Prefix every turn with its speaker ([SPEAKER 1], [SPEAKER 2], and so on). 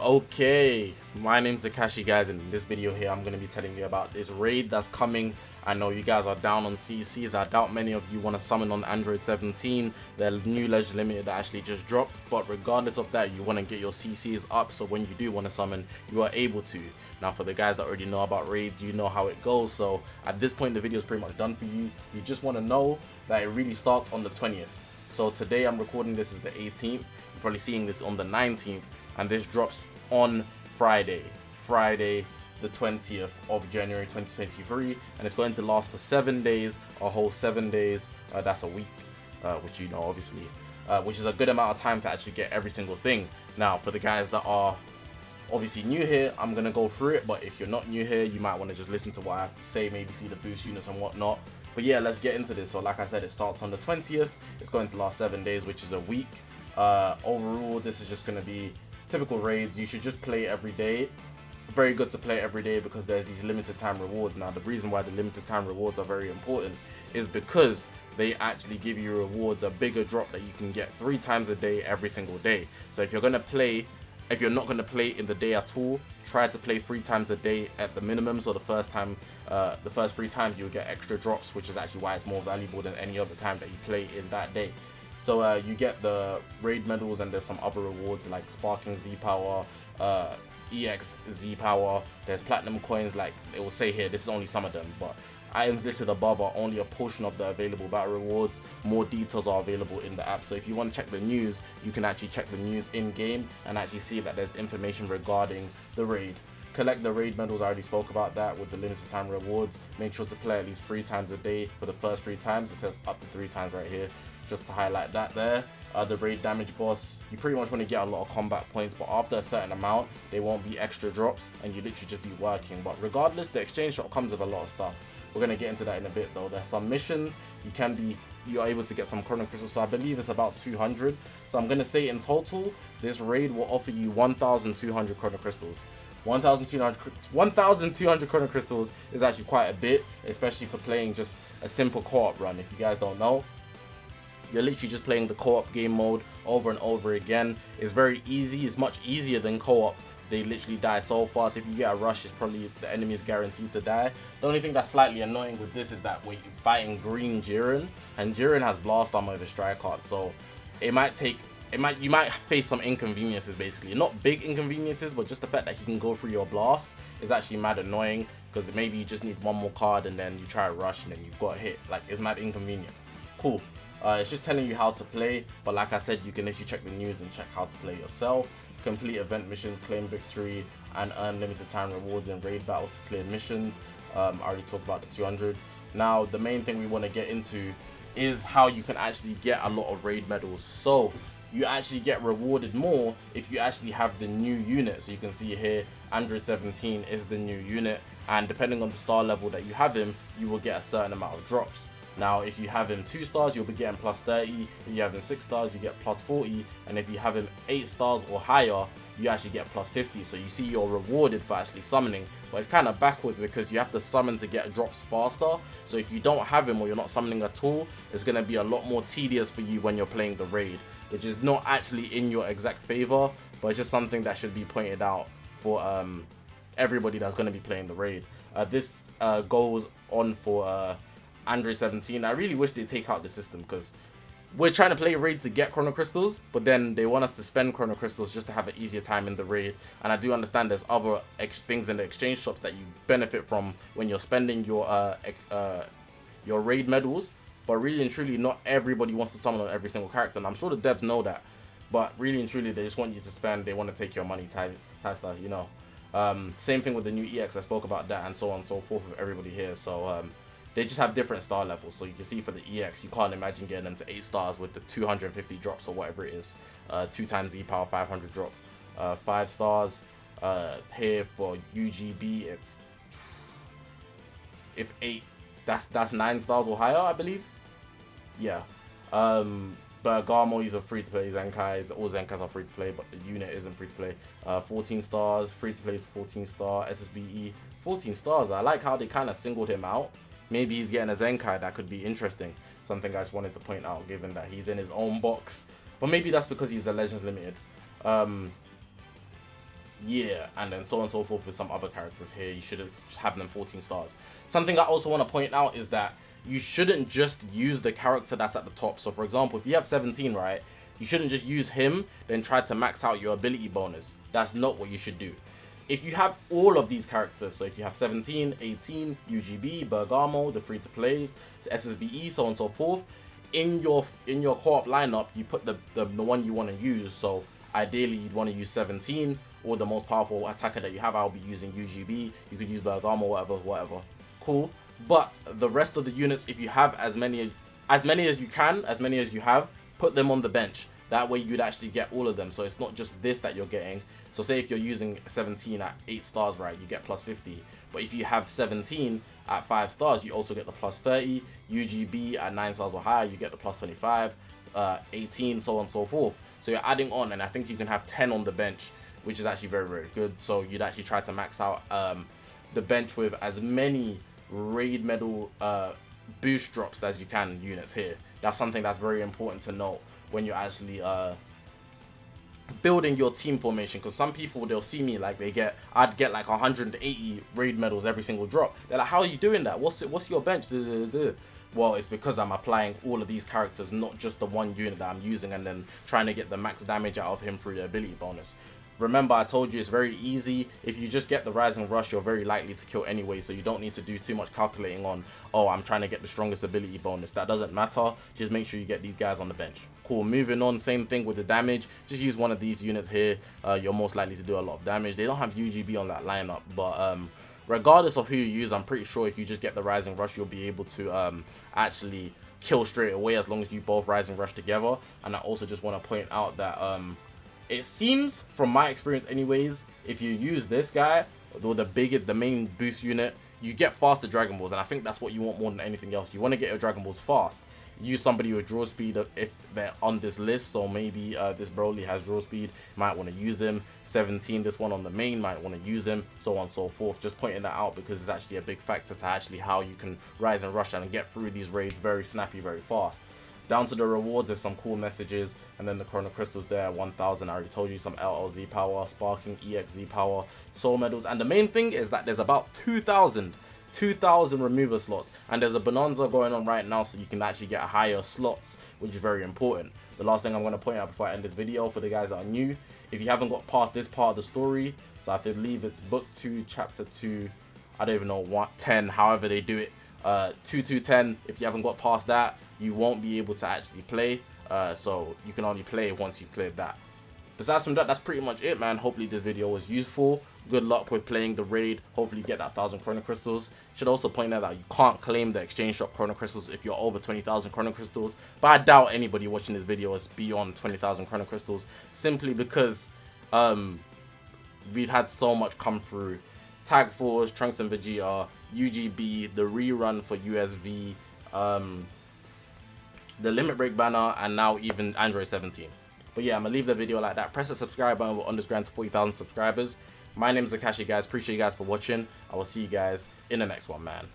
[SPEAKER 1] Okay, my name's Zakashi, guys, and in this video here I'm going to be telling you about this raid that's coming. I know you guys are down on CCs. I doubt many of you want to summon on Android 17, the new Legend Limited that actually just dropped, but regardless of that, you want to get your CCs up so when you do want to summon, you are able to. Now for the guys that already know about raids, you know how it goes, so at this point the video is pretty much done for you. You just want to know that it really starts on the 20th. So today I'm recording this is the 18th, you're probably seeing this on the 19th, and this drops on Friday the 20th of January 2023, and it's going to last for 7 days, a whole 7 days. That's a week, which you know obviously, which is a good amount of time to actually get every single thing. Now for the guys that are obviously new here, I'm gonna go through it, but if you're not new here, you might want to just listen to what I have to say, maybe see the boost units and whatnot. But yeah, let's get into this. So like I said, it starts on the 20th, it's going to last 7 days, which is a week. Overall, this is just going to be typical raids. You should just play every day. Very good to play every day because there's these limited time rewards. Now the reason why the limited time rewards are very important is because they actually give you rewards, a bigger drop that you can get 3 times a day every single day. So if you're not going to play in the day at all, try to play 3 times a day at the minimum. So the first 3 times you'll get extra drops, which is actually why it's more valuable than any other time that you play in that day. So you get the raid medals, and there's some other rewards like sparking Z power, EX Z power. There's platinum coins, like it will say here. This is only some of them, but items listed above are only a portion of the available battle rewards. More details are available in the app, so if you want to check the news, you can actually check the news in game and actually see that there's information regarding the raid. Collect the raid medals, I already spoke about that with the limited time rewards. Make sure to play at least 3 times a day for the first 3 times. It says up to 3 times right here, just to highlight that there. The raid damage boss, you pretty much want to get a lot of combat points, but after a certain amount, they won't be extra drops and you literally just be working. But regardless, the exchange shop comes with a lot of stuff. We're going to get into that in a bit though. There's some missions, you're able to get some chrono crystals, so I believe it's about 200. So I'm going to say in total, this raid will offer you 1,200 chrono crystals. 1,200 chrono crystals is actually quite a bit, especially for playing just a simple co-op run. If you guys don't know, you're literally just playing the co-op game mode over and over again. It's very easy, it's much easier than co-op. They literally die so fast. If you get a rush, it's probably the enemy is guaranteed to die. The only thing that's slightly annoying with this is that when you're fighting green Jiren, and Jiren has blast armor with a strike card, so you might face some inconveniences, basically. Not big inconveniences, but just the fact that he can go through your blast is actually mad annoying, because maybe you just need one more card and then you try to rush and then you've got hit. Like, it's mad inconvenient. Cool. It's just telling you how to play, but like I said, you can actually check the news and check how to play yourself. Complete event missions, claim victory, and earn limited time rewards in raid battles to clear missions. I already talked about the 200. Now, the main thing we want to get into is how you can actually get a lot of raid medals. So you actually get rewarded more if you actually have the new unit. So you can see here, Android 17 is the new unit, and depending on the star level that you have him, you will get a certain amount of drops. Now, if you have him 2 stars, you'll be getting plus 30. If you have him 6 stars, you get plus 40. And if you have him 8 stars or higher, you actually get plus 50. So you see you're rewarded for actually summoning. But it's kind of backwards because you have to summon to get drops faster. So if you don't have him or you're not summoning at all, it's going to be a lot more tedious for you when you're playing the raid, which is not actually in your exact favor, but it's just something that should be pointed out for everybody that's going to be playing the raid. This goes on for Android 17. I really wish they'd take out the system, because we're trying to play raid to get chrono crystals, but then they want us to spend chrono crystals just to have an easier time in the raid. And I do understand there's other things in the exchange shops that you benefit from when you're spending your raid medals, but really and truly not everybody wants to summon on every single character, and I'm sure the devs know that, but really and truly they just want you to spend, they want to take your money type stuff, you know. Same thing with the new EX, I spoke about that, and so on and so forth with everybody here. So they just have different star levels. So you can see for the EX, you can't imagine getting them to 8 stars with the 250 drops or whatever it is. 2 times Z power, 500 drops. 5 stars. Here for UGB, it's if 8, that's 9 stars or higher, I believe. Yeah. Bergamo is a free to play. Zenkai, all Zenkais are free to play, but the unit isn't free to play. 14 stars, free to play is 14 star. SSBE 14 stars. I like how they kind of singled him out. Maybe he's getting a Zenkai that could be interesting. Something I just wanted to point out, given that he's in his own box. But maybe that's because he's the Legends Limited. Yeah, and then so on and so forth with some other characters here. You should have them 14 stars. Something I also want to point out is that you shouldn't just use the character that's at the top. So for example, if you have 17, right, you shouldn't just use him, then try to max out your ability bonus. That's not what you should do. If you have all of these characters, so if you have 17, 18, UGB, Bergamo, the free-to-plays, SSBE, so on and so forth, in your co-op lineup, you put the one you want to use. So ideally, you'd want to use 17, or the most powerful attacker that you have. I'll be using UGB. You could use Bergamo, whatever. Cool. But the rest of the units, if you have as many as you can, as many as you have, put them on the bench. That way you'd actually get all of them. So it's not just this that you're getting. So say if you're using 17 at 8 stars, right, you get plus 50. But if you have 17 at 5 stars, you also get the plus 30. UGB at 9 stars or higher, you get the plus 25. 18, so on and so forth. So you're adding on, and I think you can have 10 on the bench, which is actually very, very good. So you'd actually try to max out the bench with as many raid medal boost drops as you can units here. That's something that's very important to note when you're actually building your team formation, because some people, they'll see me like I'd get like 180 raid medals every single drop. They're like, how are you doing that? What's your bench? Well, it's because I'm applying all of these characters, not just the one unit that I'm using, and then trying to get the max damage out of him through the ability bonus. Remember, I told you it's very easy. If you just get the Rising Rush, you're very likely to kill anyway, so you don't need to do too much calculating on, oh, I'm trying to get the strongest ability bonus. That doesn't matter. Just make sure you get these guys on the bench. Cool. Moving on, same thing with the damage. Just use one of these units here. You're most likely to do a lot of damage. They don't have UGB on that lineup, but regardless of who you use, I'm pretty sure if you just get the Rising Rush, you'll be able to actually kill straight away, as long as you both Rising Rush together. And I also just want to point out that it seems, from my experience anyways, if you use this guy, or the main boost unit, you get faster Dragon Balls, and I think that's what you want more than anything else. You want to get your Dragon Balls fast. Use somebody with draw speed if they're on this list. So maybe this Broly has draw speed, might want to use him. 17, this one on the main, might want to use him, so on and so forth. Just pointing that out because it's actually a big factor to actually how you can rise and rush and get through these raids very snappy, very fast. Down to the rewards, there's some cool messages, and then the Chrono Crystals there, 1000. I already told you, some LLZ power, Sparking, EXZ power, Soul Medals, and the main thing is that there's about 2000 remover slots, and there's a bonanza going on right now, so you can actually get higher slots, which is very important. The last thing I'm going to point out before I end this video, for the guys that are new, if you haven't got past this part of the story, so I believe it's book 2, chapter 2, I don't even know, 10, however they do it, 2 to 10, if you haven't got past that, you won't be able to actually play, so you can only play once you've cleared that. Besides from that, that's pretty much it, man. Hopefully this video was useful. Good luck with playing the raid. Hopefully you get that 1000 Chrono Crystals. Should also point out that you can't claim the exchange shop Chrono Crystals if you're over 20,000 Chrono Crystals. But I doubt anybody watching this video is beyond 20,000 Chrono Crystals, simply because we've had so much come through. Tag Force, Trunks and Vegeta, UGB, the rerun for USV, the Limit Break banner, and now even Android 17. But yeah, I'm gonna leave the video like that. Press the subscribe button. We're on this grind to 40,000 subscribers. My name is Zakashi, guys. Appreciate you guys for watching. I will see you guys in the next one, man.